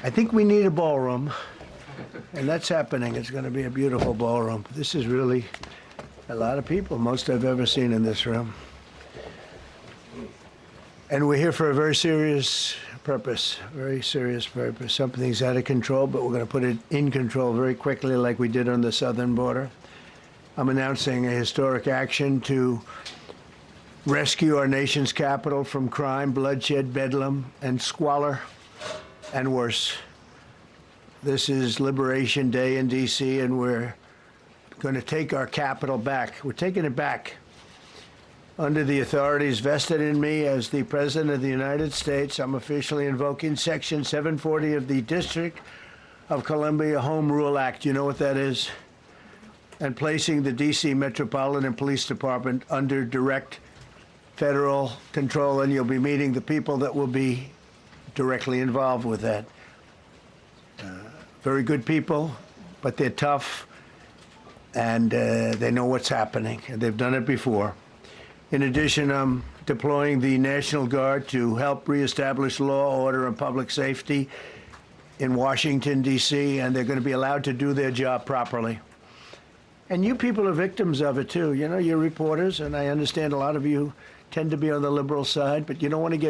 I think we need a ballroom, and that's happening. It's going to be a beautiful ballroom. This is really a lot of people, most I've ever seen in this room. And we're here for a very serious purpose, Something's out of control, but we're going to put it in control very quickly like we did on the southern border. I'm announcing a historic action to rescue our nation's capital from crime, bloodshed, bedlam, and squalor, and worse. This is Liberation Day in D.C., and we're going to take our capital back. We're taking it back. Under the authorities vested in me as the President of the United States, I'm officially invoking Section 740 of the District of Columbia Home Rule Act. You know what that is? And placing the D.C. Metropolitan Police Department under direct federal control, and you'll be meeting the people that will be directly involved with that. Very good people, but they're tough, and they know what's happening, and they've done it before. In addition, I'm deploying the National Guard to help reestablish law, order, and public safety in Washington, D.C., and they're going to be allowed to do their job properly. And you people are victims of it, too. You know, you're reporters, and I understand a lot of you tend to be on the liberal side, but you don't want to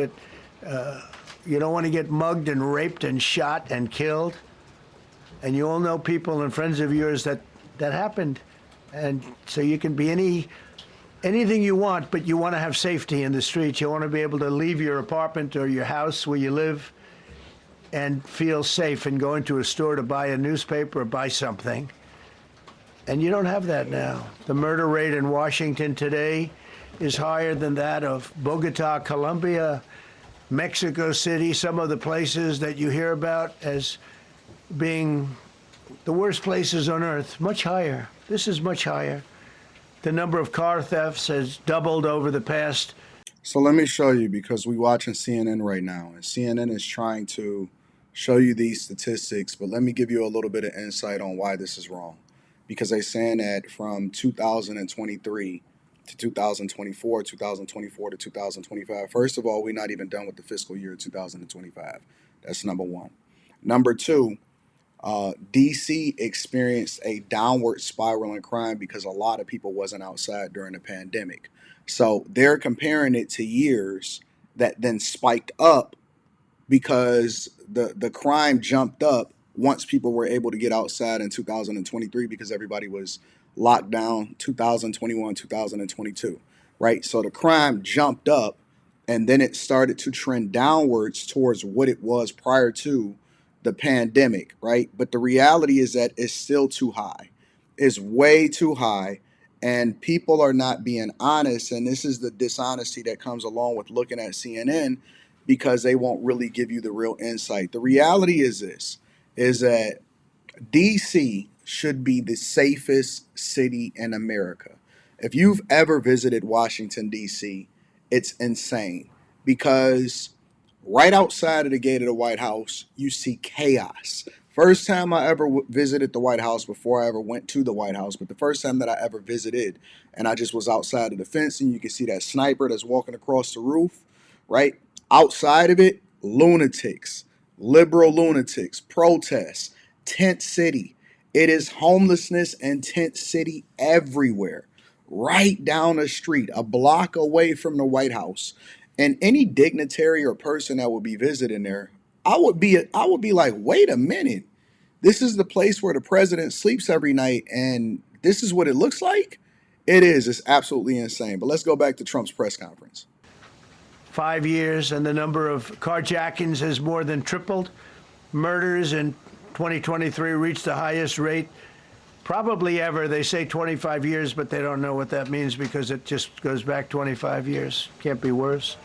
get mugged and raped and shot and killed. And you all know people and friends of yours that happened. And so you can be anything you want, but you want to have safety in the streets. You want to be able to leave your apartment or your house where you live and feel safe and go into a store to buy a newspaper or buy something. And you don't have that now. The murder rate in Washington today is higher than that of Bogota, Colombia, Mexico City, some of the places that you hear about as being the worst places on earth, much higher. This is much higher. The number of car thefts has doubled over the past. So let me show you, because we're watching CNN right now, and CNN is trying to show you these statistics, but let me give you a little bit of insight on why this is wrong. Because they're saying that from 2023 to 2024, 2024 to 2025, first of all, we're not even done with the fiscal year 2025. That's number one. Number two, DC experienced a downward spiral in crime because a lot of people wasn't outside during the pandemic. So they're comparing it to years that then spiked up because the crime jumped up once people were able to get outside in 2023 because everybody was locked down 2021, 2022, right? So the crime jumped up and then it started to trend downwards towards what it was prior to the pandemic, right? But the reality is that it's still too high. It's way too high, and people are not being honest. And this is the dishonesty that comes along with looking at CNN, because they won't really give you the real insight. The reality is this, is that DC should be the safest city in America. If you've ever visited Washington, DC, it's insane, because right outside of the gate of the White House, you see chaos. First time I ever visited the White House, before I ever went to the White House, but the first time that I ever visited, and I just was outside of the fence, and you can see that sniper that's walking across the roof, right? Outside of it, lunatics, liberal lunatics, protests, tent city. It is homelessness and tent city everywhere, right down the street, a block away from the White House. And any dignitary or person that would be visiting there, I would be like, wait a minute, this is the place where the president sleeps every night, and this is what it looks like? It is. It's absolutely insane. But let's go back to Trump's press conference. 5 years, and the number of carjackings has more than tripled. Murders in 2023 reached the highest rate probably ever. They say 25 years, but they don't know what that means because it just goes back 25 years. Can't be worse.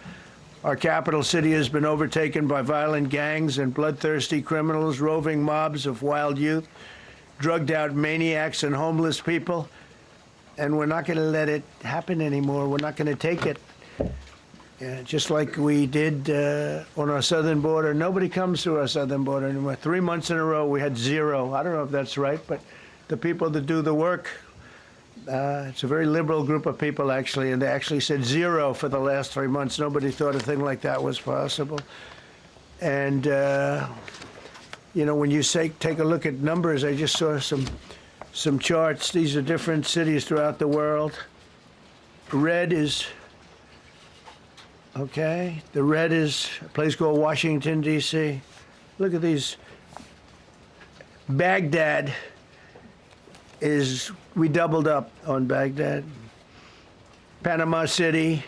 Our capital city has been overtaken by violent gangs and bloodthirsty criminals, roving mobs of wild youth, drugged out maniacs and homeless people. And we're not going to let it happen anymore. We're not going to take it. Just like we did on our southern border. Nobody comes through our southern border anymore. 3 months in a row, we had zero. I don't know if that's right, but the people that do the work, it's a very liberal group of people, actually, and they actually said zero for the last 3 months. Nobody thought a thing like that was possible. And You know, when you say take a look at numbers, I just saw some charts. These are different cities throughout the world. Red is, okay, the red is a place called Washington, D.C. Look at these. Baghdad is, we doubled up on Baghdad. Panama City,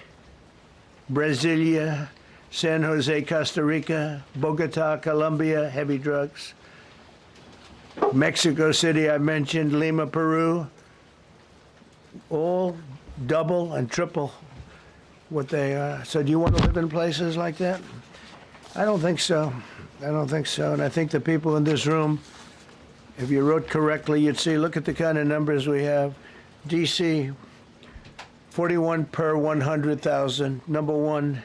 Brasilia, San Jose, Costa Rica, Bogota, Colombia, heavy drugs. Mexico City, I mentioned, Lima, Peru, all double and triple what they are. So do you want to live in places like that? I don't think so. I don't think so. And I think the people in this room, if you wrote correctly, you'd see, look at the kind of numbers we have. D.C., 41 per 100,000, number one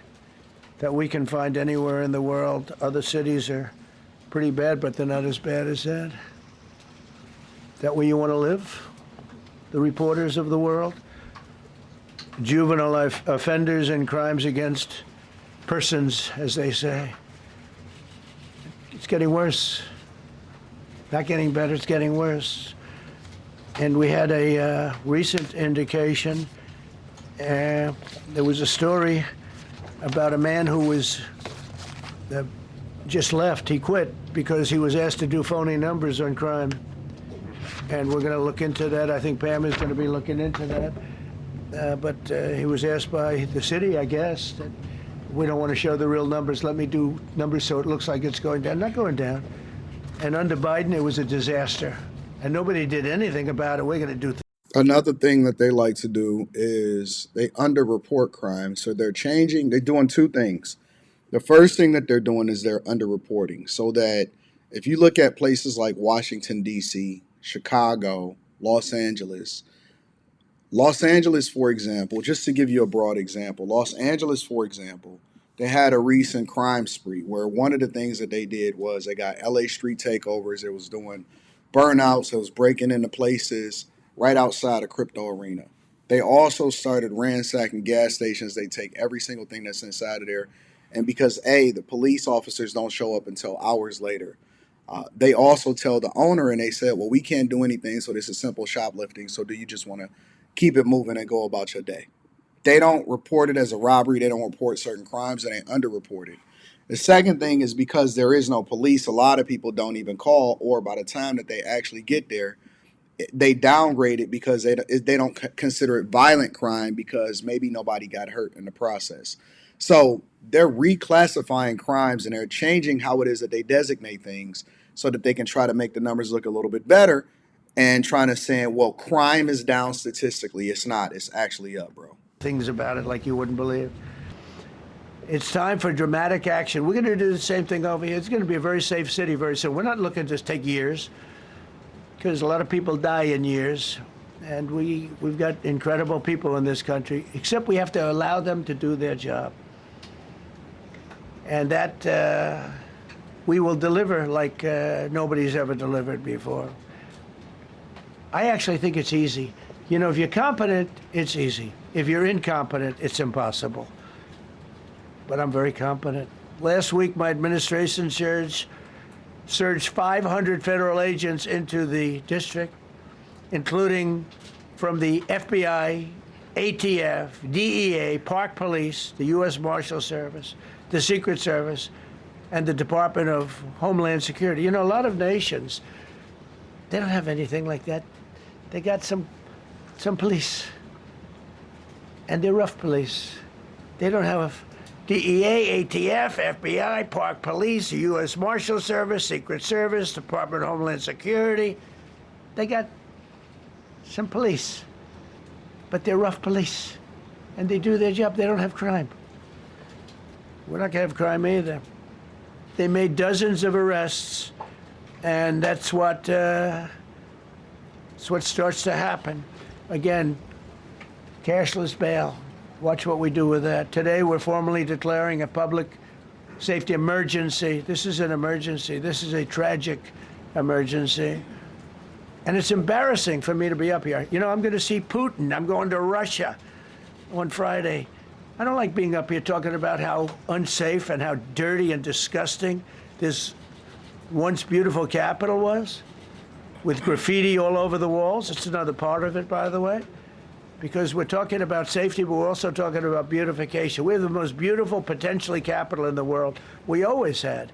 that we can find anywhere in the world. Other cities are pretty bad, but they're not as bad as that. That where you want to live? The reporters of the world? Juvenile offenders and crimes against persons, as they say. It's getting worse. Not getting better, it's getting worse. And we had a recent indication. There was a story about a man who was just left. He quit because he was asked to do phony numbers on crime. And we're going to look into that. I think Pam is going to be looking into that. But he was asked by the city, I guess, that we don't want to show the real numbers. Let me do numbers so it looks like it's going down. Not going down. And under Biden, it was a disaster. And nobody did anything about it. We're going to do Another thing that they like to do is they underreport crime. So they're doing two things. The first thing that they're doing is they're underreporting, so that if you look at places like Washington, D.C., Chicago, Los Angeles, for example, just to give you a broad example, Los Angeles, for example, they had a recent crime spree where one of the things that they did was they got LA street takeovers. It was doing burnouts. It was breaking into places right outside a crypto arena. They also started ransacking gas stations. They take every single thing that's inside of there. And because, the police officers don't show up until hours later, they also tell the owner, and they said, well, we can't do anything, so this is simple shoplifting. So do you just want to keep it moving and go about your day? They don't report it as a robbery. They don't report certain crimes, and they underreport it. The second thing is because there is no police, a lot of people don't even call, or by the time that they actually get there, they downgrade it because they don't consider it violent crime because maybe nobody got hurt in the process. So they're reclassifying crimes, and they're changing how it is that they designate things so that they can try to make the numbers look a little bit better, and trying to say, well, crime is down statistically. It's not. It's actually up, bro. things about it like you wouldn't believe. It's time for dramatic action. We're going to do the same thing over here. It's going to be a very safe city very soon. We're not looking to just take years, because a lot of people die in years. And we've got incredible people in this country, except we have to allow them to do their job. And that we will deliver like nobody's ever delivered before. I actually think it's easy. You know, if you're competent, it's easy. If you're incompetent, it's impossible. But I'm very competent. Last week, my administration surged 500 federal agents into the district, including from the FBI, ATF, DEA, Park Police, the U.S. Marshal Service, the Secret Service, and the Department of Homeland Security. You know, a lot of nations, they don't have anything like that. They got some police, and they're rough police. They don't have DEA, ATF, FBI, Park Police, the U.S. Marshal Service, Secret Service, Department of Homeland Security. They got some police, but they're rough police, and they do their job. They don't have crime. We're not going to have crime either. They made dozens of arrests, and that's what starts to happen. Again, cashless bail. Watch what we do with that. Today, we're formally declaring a public safety emergency. This is an emergency. This is a tragic emergency. And it's embarrassing for me to be up here. You know, I'm going to see Putin. I'm going to Russia on Friday. I don't like being up here talking about how unsafe and how dirty and disgusting this once beautiful capital was, with graffiti all over the walls. It's another part of it, by the way, because we're talking about safety, but we're also talking about beautification. We have the most beautiful, potentially, capital in the world. We always had.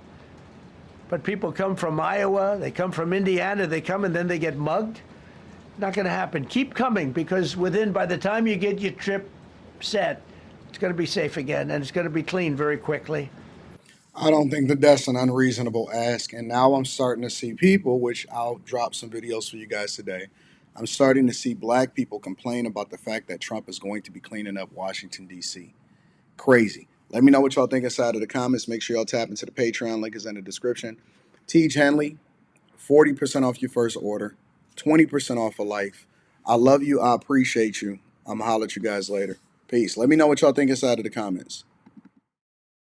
But people come from Iowa, they come from Indiana, they come and then they get mugged. Not going to happen. Keep coming, because by the time you get your trip set, it's going to be safe again, and it's going to be clean very quickly. I don't think that that's an unreasonable ask. And now I'm starting to see people, which I'll drop some videos for you guys today. I'm starting to see black people complain about the fact that Trump is going to be cleaning up Washington, D.C. Crazy. Let me know what y'all think inside of the comments. Make sure y'all tap into the Patreon. Link is in the description. Tej Henley, 40% off your first order, 20% off for life. I love you. I appreciate you. I'm going to holler at you guys later. Peace. Let me know what y'all think inside of the comments.